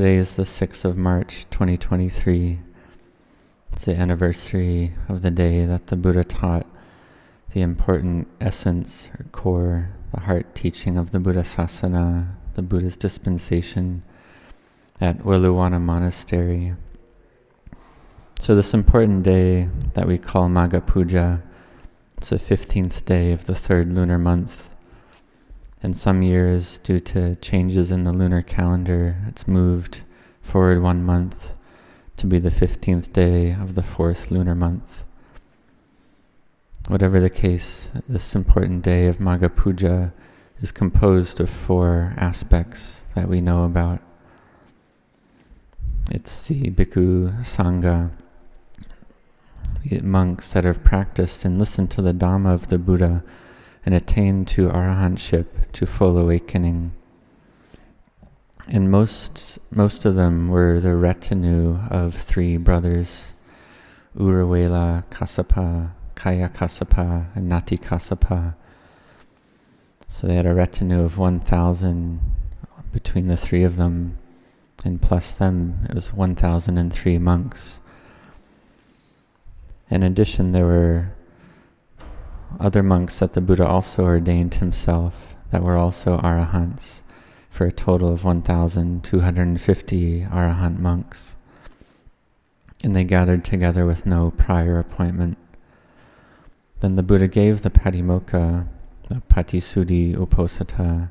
Today is the 6th of March, 2023. It's the anniversary of the day that the Buddha taught the important essence or core, the heart teaching of the Buddha Sasana, the Buddha's dispensation at Welawana Monastery. So this important day that we call Magha Puja, it's the 15th day of the 3rd lunar month. In some years, due to changes in the lunar calendar, it's moved forward 1 month to be the 15th day of the 4th lunar month. Whatever the case, this important day of Magha Puja is composed of 4 aspects that we know about. It's the Bhikkhu Sangha, the monks that have practiced and listened to the Dhamma of the Buddha and attained to arahantship, to full awakening. And most of them were the retinue of 3 brothers, Urawela Kassapa, Kaya Kassapa, and Nati Kassapa. So they had a retinue of 1,000 between the 3 of them, and plus them, it was 1,003 monks. In addition, there were other monks that the Buddha also ordained himself that were also arahants, for a total of 1,250 arahant monks. And they gathered together with no prior appointment. Then the Buddha gave the Patimokkha, the Patisuddhi Uposatha,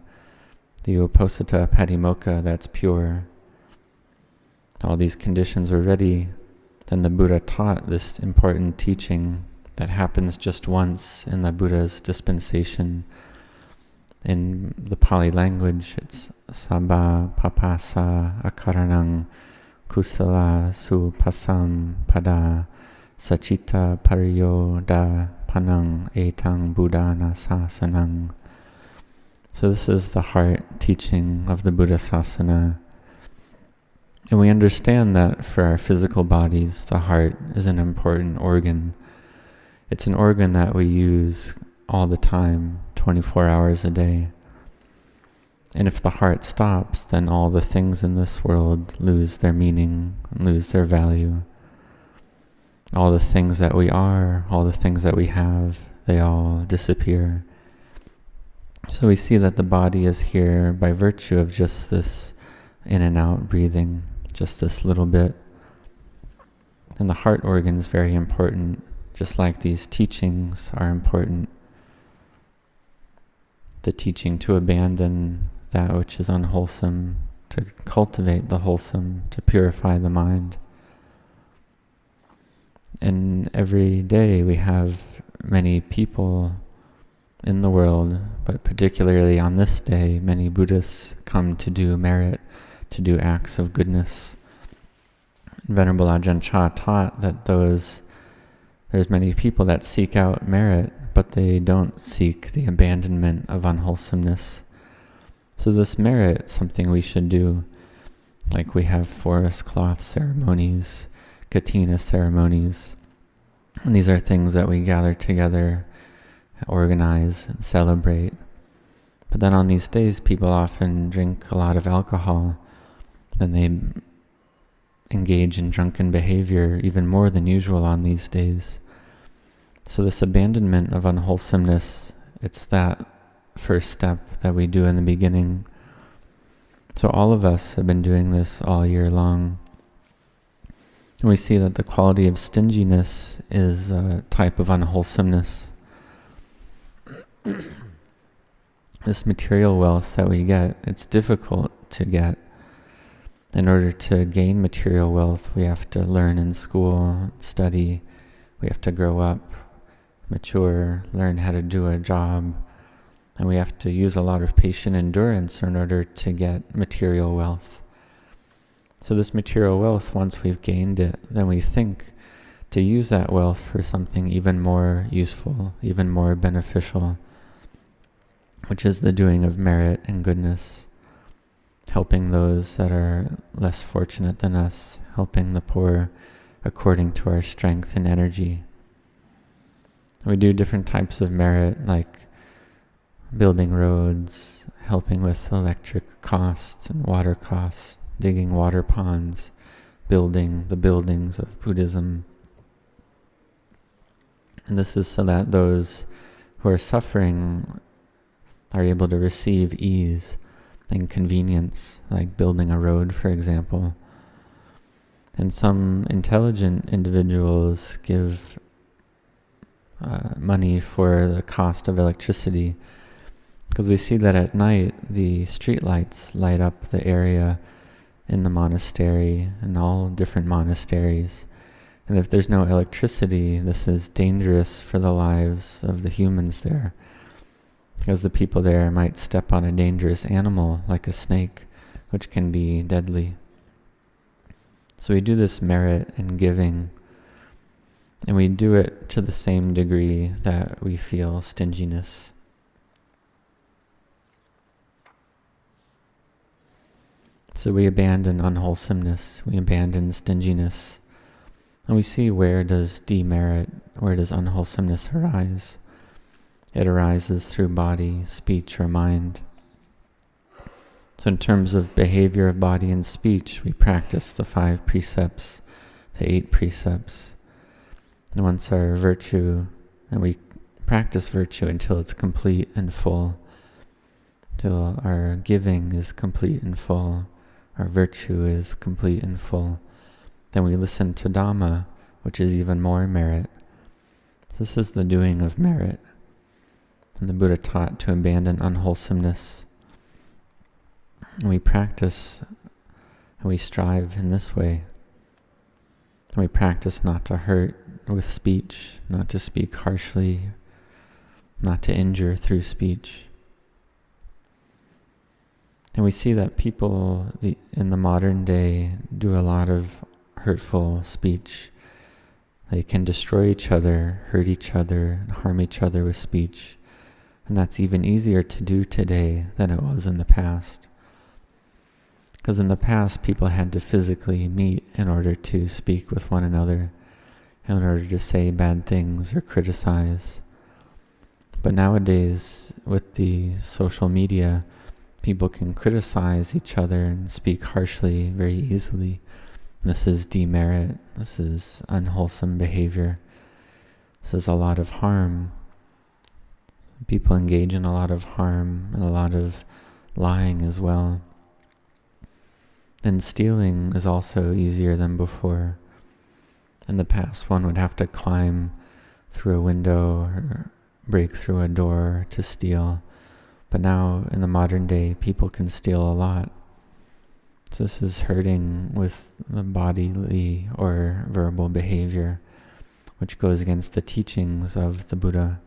the Uposatha Patimokkha that's pure. All these conditions were ready. Then the Buddha taught this important teaching that happens just once in the Buddha's dispensation. In the Pali language, it's Sabba Papasa Akaranang Kusala Supasam Pada Sachita Pariyo Da Panang Etang Buddhana Sasanang. So this is the heart teaching of the Buddha Sasana. And we understand that for our physical bodies, the heart is an important organ. It's an organ that we use all the time, 24 hours a day. And if the heart stops, then all the things in this world lose their meaning, lose their value. All the things that we are, all the things that we have, they all disappear. So we see that the body is here by virtue of just this in and out breathing, just this little bit. And the heart organ is very important, just like these teachings are important. The teaching to abandon that which is unwholesome, to cultivate the wholesome, to purify the mind. And every day we have many people in the world, but particularly on this day, many Buddhists come to do merit, to do acts of goodness. Venerable Ajahn Chah taught that there's many people that seek out merit, but they don't seek the abandonment of unwholesomeness. So this merit is something we should do. Like we have forest cloth ceremonies, katina ceremonies. And these are things that we gather together, organize, and celebrate. But then on these days, people often drink a lot of alcohol. Then they engage in drunken behavior even more than usual on these days. So this abandonment of unwholesomeness, it's that first step that we do in the beginning. So all of us have been doing this all year long. And we see that the quality of stinginess is a type of unwholesomeness. This material wealth that we get, it's difficult to get. In order to gain material wealth, we have to learn in school, study, we have to grow up, mature, learn how to do a job, and we have to use a lot of patient endurance in order to get material wealth. So this material wealth, once we've gained it, then we think to use that wealth for something even more useful, even more beneficial, which is the doing of merit and goodness, helping those that are less fortunate than us, helping the poor according to our strength and energy. We do different types of merit, like building roads, helping with electric costs and water costs, digging water ponds, building the buildings of Buddhism. And this is so that those who are suffering are able to receive ease and convenience, like building a road, for example. And some intelligent individuals give money for the cost of electricity, because we see that at night the street lights light up the area in the monastery and all different monasteries. And if there's no electricity, this is dangerous for the lives of the humans there, because the people there might step on a dangerous animal like a snake, which can be deadly. So we do this merit in giving, and we do it to the same degree that we feel stinginess. So we abandon unwholesomeness, we abandon stinginess, and we see where does demerit, where does unwholesomeness arise. It arises through body, speech, or mind. So in terms of behavior of body and speech, we practice the 5 precepts, the 8 precepts. And once our virtue, and we practice virtue until it's complete and full, till our giving is complete and full, our virtue is complete and full. Then we listen to Dhamma, which is even more merit. This is the doing of merit. And the Buddha taught to abandon unwholesomeness. And we practice and we strive in this way. And we practice not to hurt with speech, not to speak harshly, not to injure through speech. And we see that people in the modern day do a lot of hurtful speech. They can destroy each other, hurt each other, and harm each other with speech. And that's even easier to do today than it was in the past. Because in the past, people had to physically meet in order to speak with one another, in order to say bad things or criticize. But nowadays, with the social media, people can criticize each other and speak harshly very easily. This is demerit. This is unwholesome behavior. This is a lot of harm. People engage in a lot of harm and a lot of lying as well. And stealing is also easier than before. In the past, one would have to climb through a window or break through a door to steal. But now, in the modern day, people can steal a lot. So this is hurting with the bodily or verbal behavior, which goes against the teachings of the Buddha.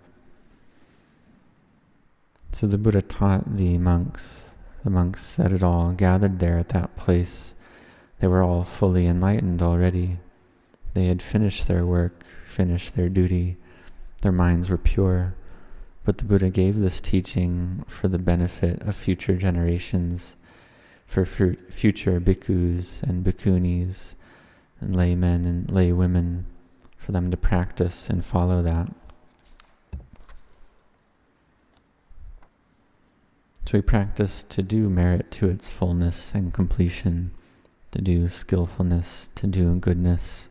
So the Buddha taught the monks that had all gathered there at that place. They were all fully enlightened already. They had finished their work, finished their duty. Their minds were pure. But the Buddha gave this teaching for the benefit of future generations, for future bhikkhus and bhikkhunis, and laymen and laywomen, for them to practice and follow that. So we practice to do merit to its fullness and completion, to do skillfulness, to do goodness.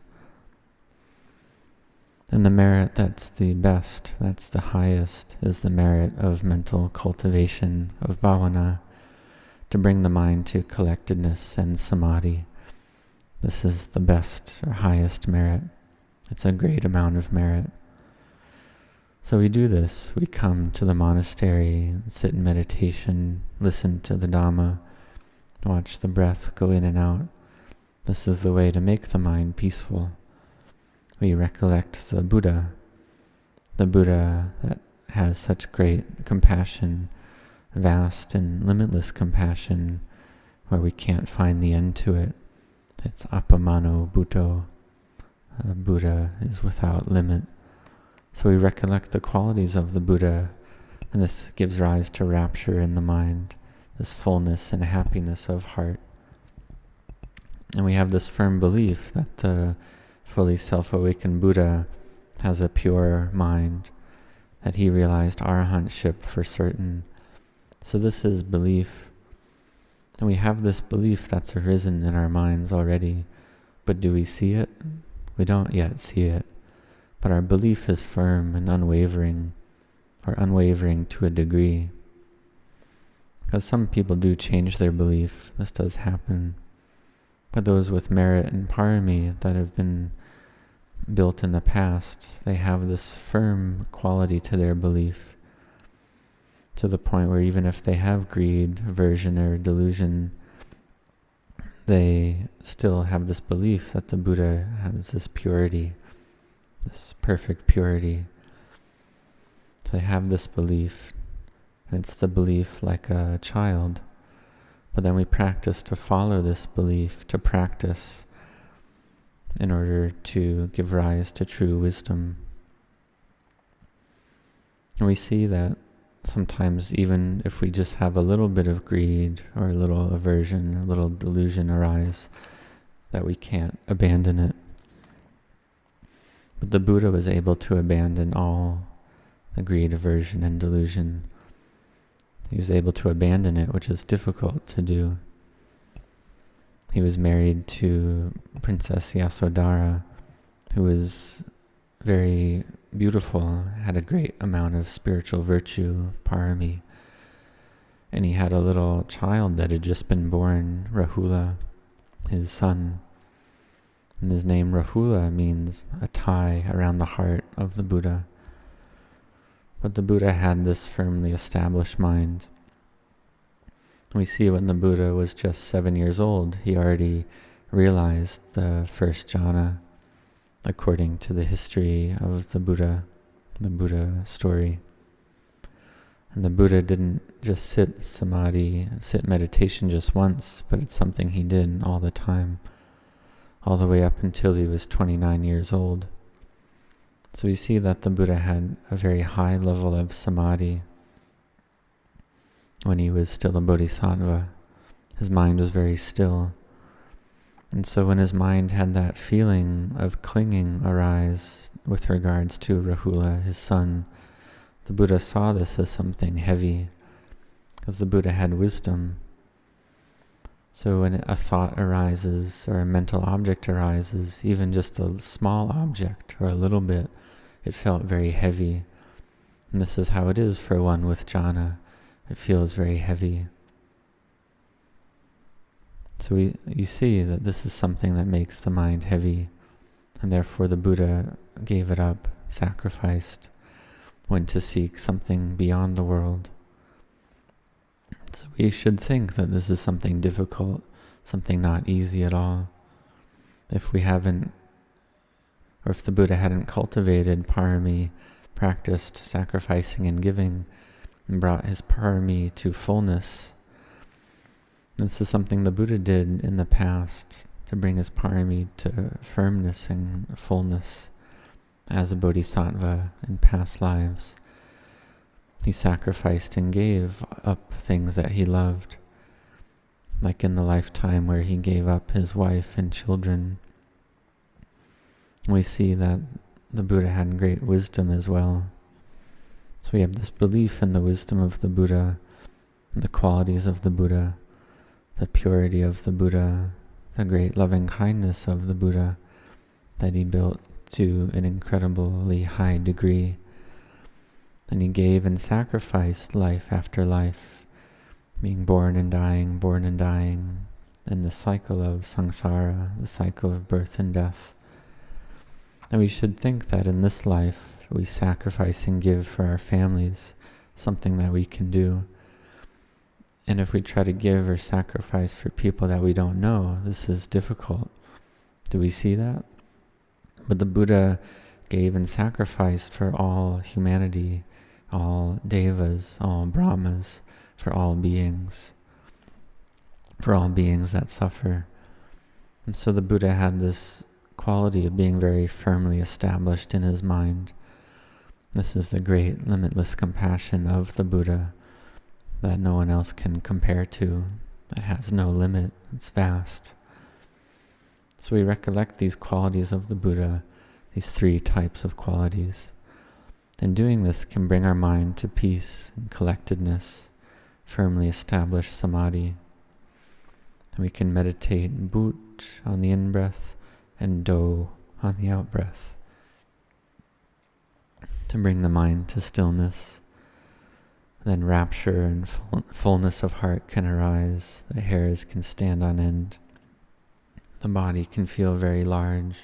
And the merit that's the best, that's the highest, is the merit of mental cultivation, of bhavana, to bring the mind to collectedness and samadhi. This is the best or highest merit. It's a great amount of merit. So we do this. We come to the monastery, sit in meditation, listen to the Dhamma, watch the breath go in and out. This is the way to make the mind peaceful. We recollect the Buddha that has such great compassion, vast and limitless compassion, where we can't find the end to it. It's appamano buddho. Buddha is without limit. So we recollect the qualities of the Buddha, and this gives rise to rapture in the mind, this fullness and happiness of heart. And we have this firm belief that the fully self-awakened Buddha has a pure mind, that he realized arahantship for certain. So this is belief. And we have this belief that's arisen in our minds already, but do we see it? We don't yet see it, but our belief is firm and unwavering, or unwavering to a degree. Because some people do change their belief, this does happen, but those with merit and parami that have been built in the past, they have this firm quality to their belief, to the point where even if they have greed, aversion, or delusion, they still have this belief that the Buddha has this purity, this perfect purity. So they have this belief, and it's the belief like a child. But then we practice to follow this belief, to practice in order to give rise to true wisdom. And we see that sometimes even if we just have a little bit of greed or a little aversion, a little delusion arise, that we can't abandon it. But the Buddha was able to abandon all the greed, aversion, and delusion. He was able to abandon it, which is difficult to do. He was married to Princess Yasodhara, who was very beautiful, had a great amount of spiritual virtue, parami. And he had a little child that had just been born, Rahula, his son. And his name Rahula means a tie around the heart of the Buddha. But the Buddha had this firmly established mind. We see when the Buddha was just 7 years old, he already realized the first jhana, according to the history of the Buddha story. And the Buddha didn't just sit meditation just once, but it's something he did all the time, all the way up until he was 29 years old. So we see that the Buddha had a very high level of samadhi when he was still a bodhisattva. His mind was very still. And so when his mind had that feeling of clinging arise with regards to Rahula, his son, the Buddha saw this as something heavy, because the Buddha had wisdom. So when a thought arises or a mental object arises, even just a small object or a little bit, it felt very heavy. And this is how it is for one with jhana. It feels very heavy. So you see that this is something that makes the mind heavy, and therefore the Buddha gave it up, sacrificed, went to seek something beyond the world. So we should think that this is something difficult, something not easy at all. If we haven't, or if the Buddha hadn't cultivated parami, practiced sacrificing and giving, and brought his parami to fullness. This is something the Buddha did in the past, to bring his parami to firmness and fullness as a bodhisattva in past lives. He sacrificed and gave up things that he loved, like in the lifetime where he gave up his wife and children. We see that the Buddha had great wisdom as well. So we have this belief in the wisdom of the Buddha, the qualities of the Buddha, the purity of the Buddha, the great loving kindness of the Buddha that he built to an incredibly high degree. And he gave and sacrificed life after life, being born and dying, in the cycle of samsara, the cycle of birth and death. And we should think that in this life, we sacrifice and give for our families, something that we can do. And if we try to give or sacrifice for people that we don't know, this is difficult. Do we see that? But the Buddha gave and sacrificed for all humanity, all devas, all brahmas, for all beings that suffer. And so the Buddha had this quality of being very firmly established in his mind. This is the great limitless compassion of the Buddha that no one else can compare to. It has no limit. It's vast. So we recollect these qualities of the Buddha, these 3 types of qualities. And doing this can bring our mind to peace and collectedness, firmly established samadhi. We can meditate But on the in-breath and Do on the out-breath to bring the mind to stillness. Then rapture and fullness of heart can arise. The hairs can stand on end. The body can feel very large.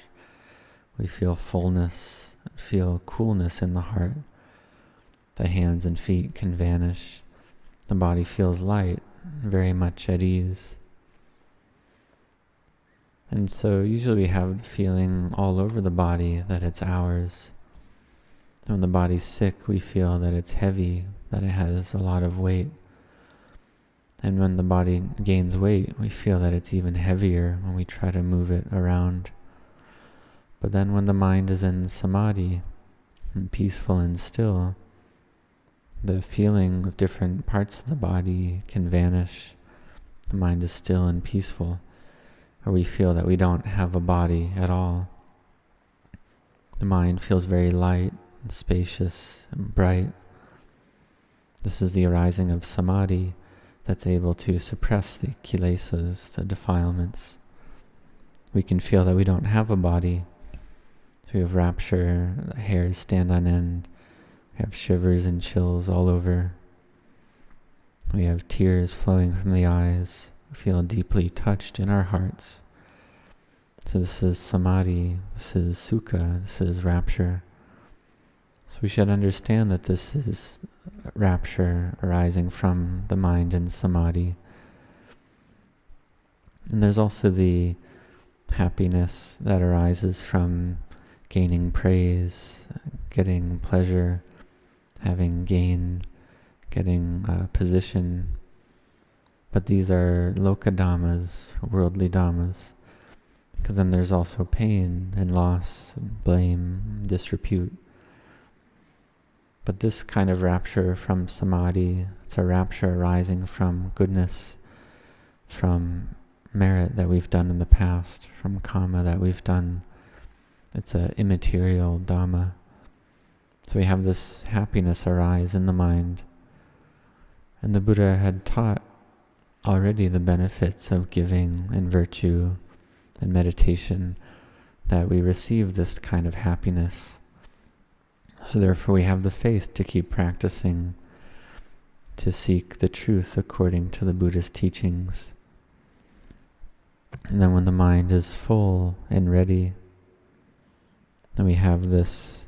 We feel fullness, feel coolness in the heart. The hands and feet can vanish. The body feels light, very much at ease. And so usually we have the feeling all over the body that it's ours. And when the body's sick, we feel that it's heavy, that it has a lot of weight. And when the body gains weight, we feel that it's even heavier when we try to move it around. But then when the mind is in samadhi, and peaceful and still, the feeling of different parts of the body can vanish. The mind is still and peaceful, or we feel that we don't have a body at all. The mind feels very light and spacious and bright. This is the arising of samadhi that's able to suppress the kilesas, the defilements. We can feel that we don't have a body. So we have rapture, the hairs stand on end. We have shivers and chills all over. We have tears flowing from the eyes. We feel deeply touched in our hearts. So this is samadhi, this is sukha, this is rapture. So we should understand that this is rapture arising from the mind in samadhi. And there's also the happiness that arises from gaining praise, getting pleasure, having gain, getting position. But these are loka dhammas, worldly dhammas. Because then there's also pain and loss, and blame, disrepute. But this kind of rapture from samadhi, it's a rapture arising from goodness, from merit that we've done in the past, from karma that we've done. It's an immaterial Dhamma. So we have this happiness arise in the mind. And the Buddha had taught already the benefits of giving and virtue and meditation, that we receive this kind of happiness. So therefore we have the faith to keep practicing, to seek the truth according to the Buddha's teachings. And then when the mind is full and ready, then we have this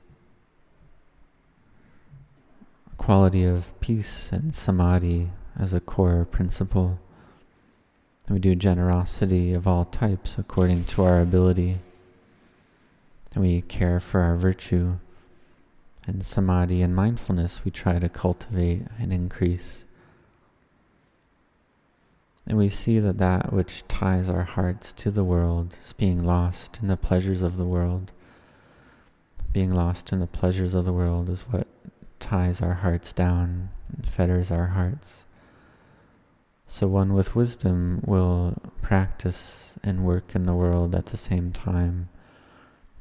quality of peace and samadhi as a core principle. And we do generosity of all types according to our ability. And we care for our virtue. And samadhi and mindfulness we try to cultivate and increase. And we see that that which ties our hearts to the world is being lost in the pleasures of the world. Being lost in the pleasures of the world is what ties our hearts down and fetters our hearts. So one with wisdom will practice and work in the world at the same time,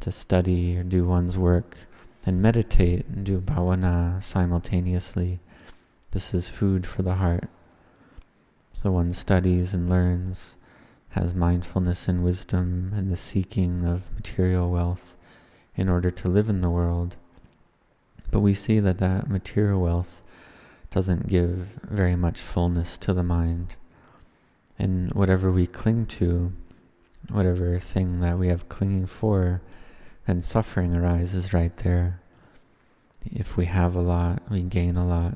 to study or do one's work, and meditate and do bhavana simultaneously. This is food for the heart. So one studies and learns, has mindfulness and wisdom and the seeking of material wealth in order to live in the world. But we see that that material wealth doesn't give very much fullness to the mind. And whatever we cling to, whatever thing that we have clinging for, then suffering arises right there. If we have a lot, we gain a lot,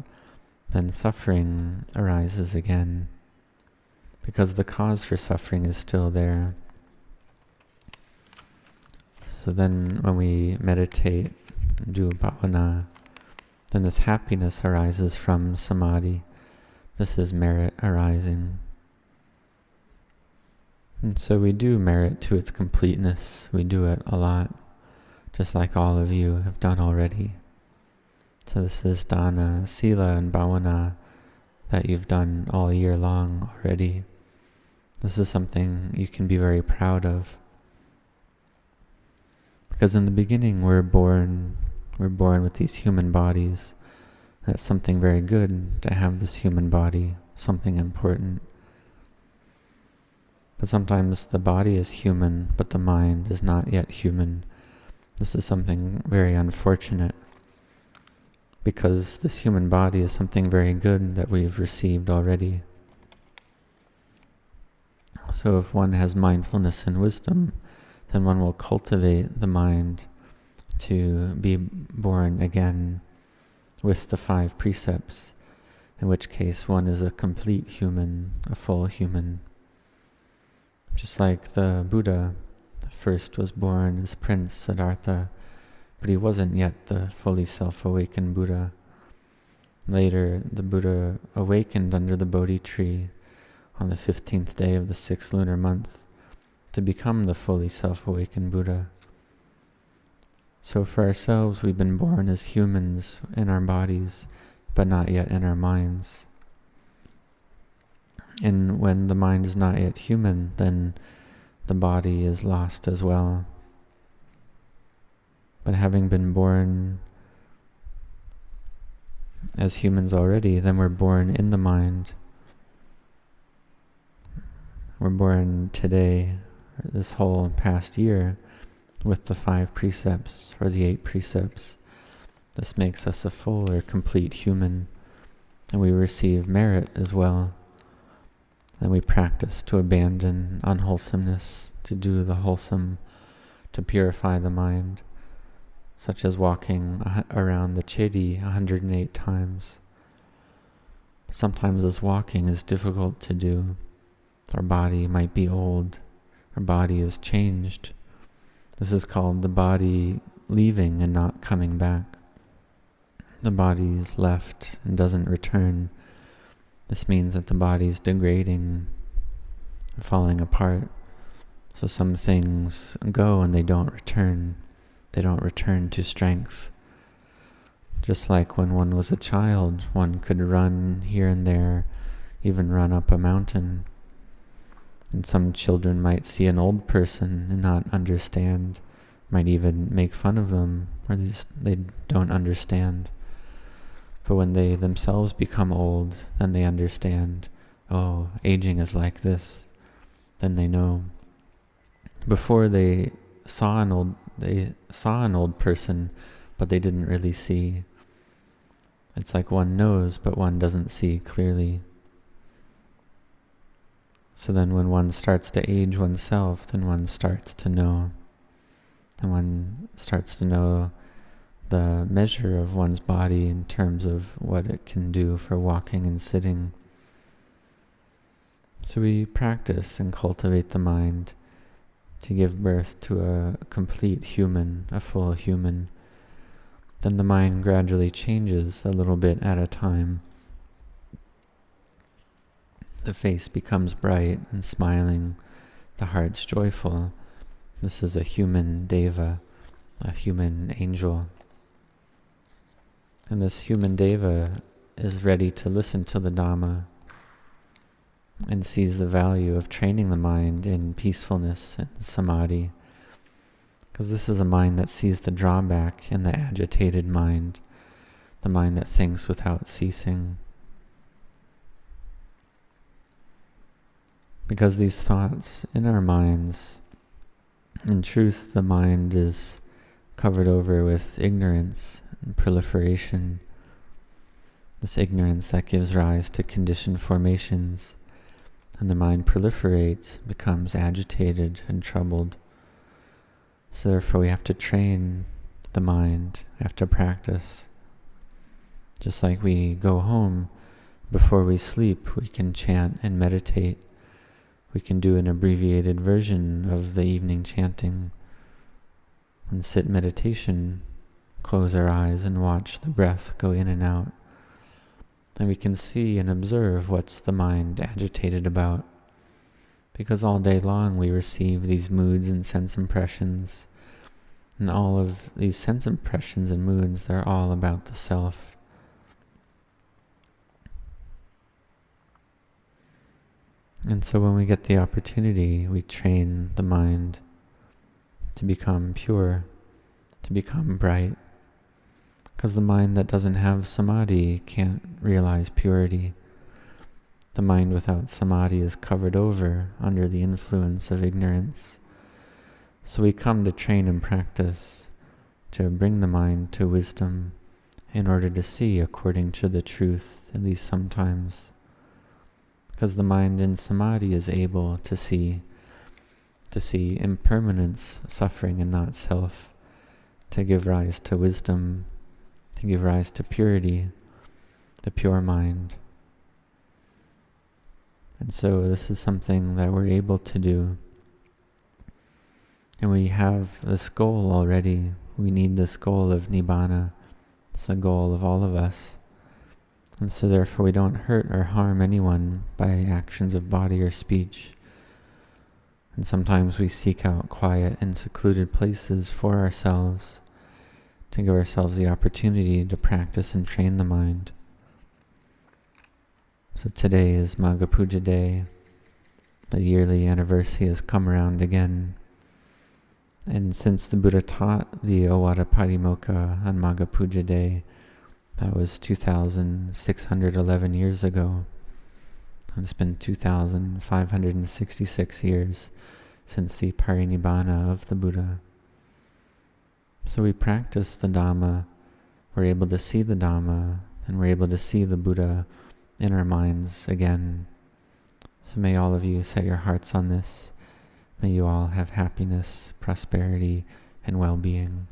then suffering arises again, because the cause for suffering is still there. So then when we meditate, do bhavana, then this happiness arises from samadhi. This is merit arising. And so we do merit to its completeness. We do it a lot, just like all of you have done already. So this is dana, sila, and bhavana that you've done all year long already. This is something you can be very proud of. Because in the beginning we're born with these human bodies. That's something very good to have this human body, something important. But sometimes the body is human, but the mind is not yet human. This is something very unfortunate, because this human body is something very good that we've received already. So if one has mindfulness and wisdom, then one will cultivate the mind to be born again with the 5 precepts, in which case one is a complete human, a full human. Just like the Buddha first was born as Prince Siddhartha, but he wasn't yet the fully self-awakened Buddha. Later, the Buddha awakened under the Bodhi tree on the 15th day of the 6th lunar month to become the fully self-awakened Buddha. So for ourselves, we've been born as humans in our bodies, but not yet in our minds. And when the mind is not yet human, then the body is lost as well. But having been born as humans already, then we're born in the mind. We're born today, this whole past year, with the 5 precepts, or the 8 precepts. This makes us a full or complete human, and we receive merit as well. And we practice to abandon unwholesomeness, to do the wholesome, to purify the mind, such as walking around the Chedi 108 times. Sometimes this walking is difficult to do. Our body might be old, our body is changed. This is called the body leaving and not coming back. The body's left and doesn't return. This means that the body's degrading, falling apart. So some things go and they don't return. They don't return to strength. Just like when one was a child, one could run here and there, even run up a mountain. And some children might see an old person and not understand, might even make fun of them, or they don't understand. But when they themselves become old, then they understand, oh, aging is like this. Then they know. Before they saw an old person, but they didn't really see. It's like one knows, but one doesn't see clearly. So then when one starts to age oneself, then one starts to know. And one starts to know the measure of one's body in terms of what it can do for walking and sitting. So we practice and cultivate the mind to give birth to a complete human, a full human. Then the mind gradually changes a little bit at a time. The face becomes bright and smiling, the heart's joyful. This is a human deva, a human angel. And this human deva is ready to listen to the Dhamma and sees the value of training the mind in peacefulness and samadhi. Because this is a mind that sees the drawback in the agitated mind, the mind that thinks without ceasing. Because these thoughts in our minds, in truth, the mind is covered over with ignorance and proliferation. This ignorance that gives rise to conditioned formations, and the mind proliferates, becomes agitated and troubled. So therefore we have to train the mind, we have to practice. Just like we go home, before we sleep, we can chant and meditate. We can do an abbreviated version of the evening chanting and sit meditation, close our eyes and watch the breath go in and out. Then we can see and observe what's the mind agitated about. Because all day long we receive these moods and sense impressions. And all of these sense impressions and moods, they're all about the self. And so when we get the opportunity, we train the mind to become pure, to become bright. Because the mind that doesn't have samadhi can't realize purity. the mind without samadhi is covered over under the influence of ignorance. So we come to train and practice to bring the mind to wisdom in order to see according to the truth, at least sometimes. Because the mind in samadhi is able to see impermanence, suffering, and not self, to give rise to wisdom, to give rise to purity, the pure mind. And so this is something that we're able to do. And we have this goal already. We need this goal of Nibbana. It's the goal of all of us. And so therefore we don't hurt or harm anyone by actions of body or speech. And sometimes we seek out quiet and secluded places for ourselves to give ourselves the opportunity to practice and train the mind. So today is Magha Puja Day. The yearly anniversary has come around again. And since the Buddha taught the Ovada Patimokkha on Magha Puja Day, that was 2,611 years ago. And it's been 2,566 years since the Parinibbana of the Buddha. So we practice the Dhamma, we're able to see the Dhamma, and we're able to see the Buddha in our minds again. So may all of you set your hearts on this. May you all have happiness, prosperity, and well-being.